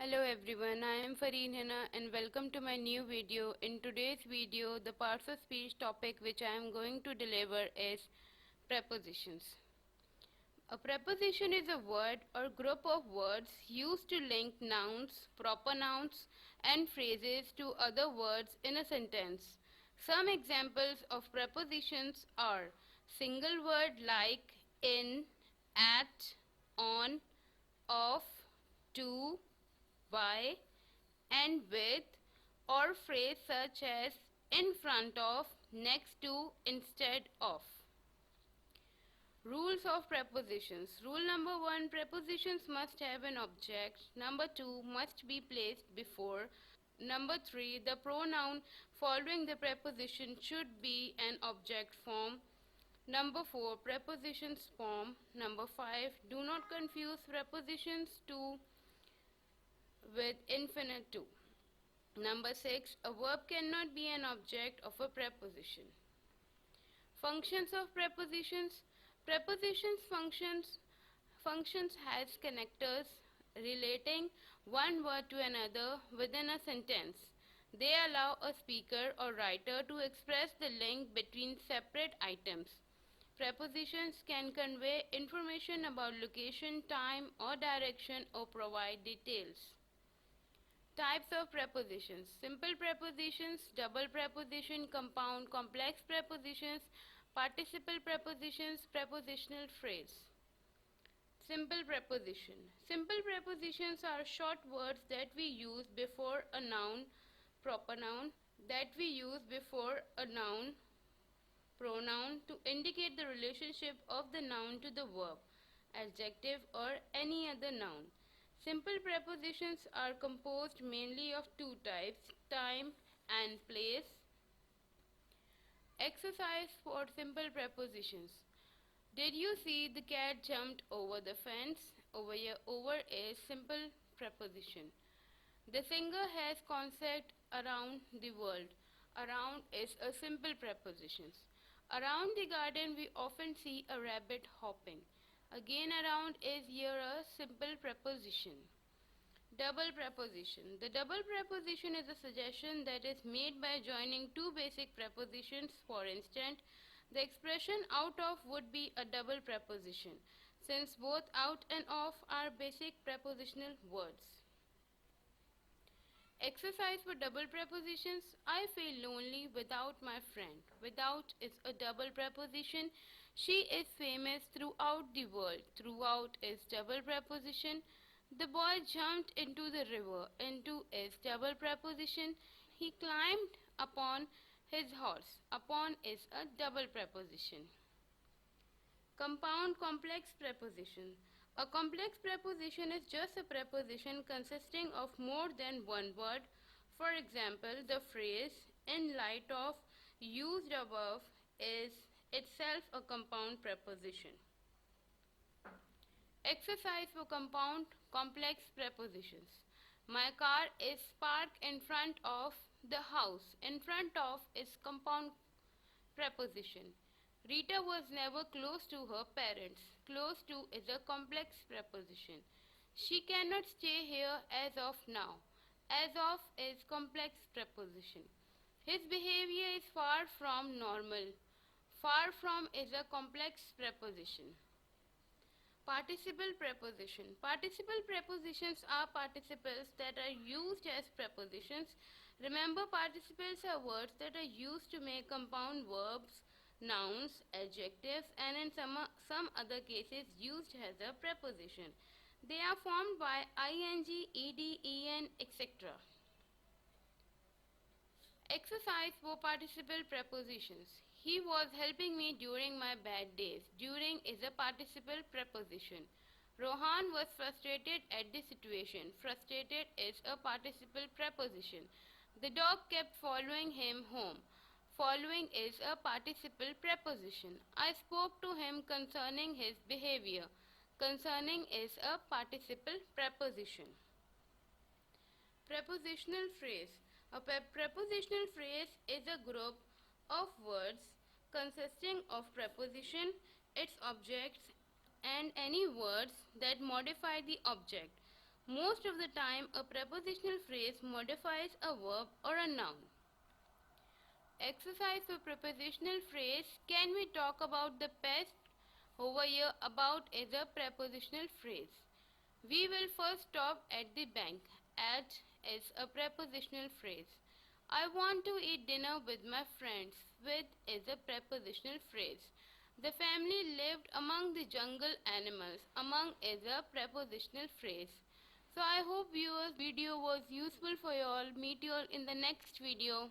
Hello everyone, I am Farheen Hina and welcome to my new video. In today's video, the parts of speech topic which I am going to deliver is prepositions. A preposition is a word or group of words used to link nouns, proper nouns, and phrases to other words in a sentence. Some examples of prepositions are single word like in, at, on, of, to, by, and with, or phrase such as in front of, next to, instead of. Rules of prepositions. Rule number 1, prepositions must have an object. Number 2, must be placed before. Number 3, the pronoun following the preposition should be an object form. Number 4, prepositions form. Number 5, do not confuse prepositions to with infinitive. Number 6, a verb cannot be an object of a preposition. Functions of prepositions. Functions has connectors relating one word to another within a sentence. They allow a speaker or writer to express the link between separate items. Prepositions can convey information about location, time, or direction or provide details. Types of prepositions. Simple prepositions, double preposition, compound, complex prepositions, participle prepositions, prepositional phrase. Simple preposition. Simple prepositions are short words that we use before a noun, proper noun, that we use before a noun, pronoun to indicate the relationship of the noun to the verb, adjective, or any other noun. Simple prepositions are composed mainly of two types, time and place. Exercise for simple prepositions. Did you see the cat jumped over the fence? Over here, over is simple preposition. The singer has concert around the world. Around is a simple preposition. Around the garden we often see a rabbit hopping. Again around is here a simple preposition. Double preposition. The double preposition is a suggestion that is made by joining two basic prepositions. For instance, the expression out of would be a double preposition, since both out and off are basic prepositional words. Exercise for double prepositions. I feel lonely without my friend. Without is a double preposition. She is famous throughout the world. Throughout is double preposition. The boy jumped into the river. Into is double preposition. He climbed upon his horse. Upon is a double preposition. Compound complex preposition. A complex preposition is just a preposition consisting of more than one word. For example, the phrase in light of used above is itself a compound preposition. Exercise for compound complex prepositions. My car is parked in front of the house. In front of is compound preposition. Rita was never close to her parents. Close to is a complex preposition. She cannot stay here as of now. As of is complex preposition. His behavior is far from normal. Far from is a complex preposition. Participle preposition. Participle prepositions are participles that are used as prepositions. Remember, participles are words that are used to make compound verbs, nouns, adjectives, and in some other cases used as a preposition. They are formed by ing, ed, en, etc. Exercise for participle prepositions. He was helping me during my bad days. During is a participle preposition. Rohan was frustrated at the situation. Frustrated is a participle preposition. The dog kept following him home. Following is a participle preposition. I spoke to him concerning his behavior. Concerning is a participle preposition. Prepositional phrase. A prepositional phrase is a group of words consisting of preposition, its objects, and any words that modify the object. Most of the time, a prepositional phrase modifies a verb or a noun. Exercise for prepositional phrase. Can we talk about the pest? Over here, about is a prepositional phrase. We will first stop at the bank. At is a prepositional phrase. I want to eat dinner with my friends. With is a prepositional phrase. The family lived among the jungle animals. Among is a prepositional phrase. So I hope viewers video was useful for you all. Meet you all in the next video.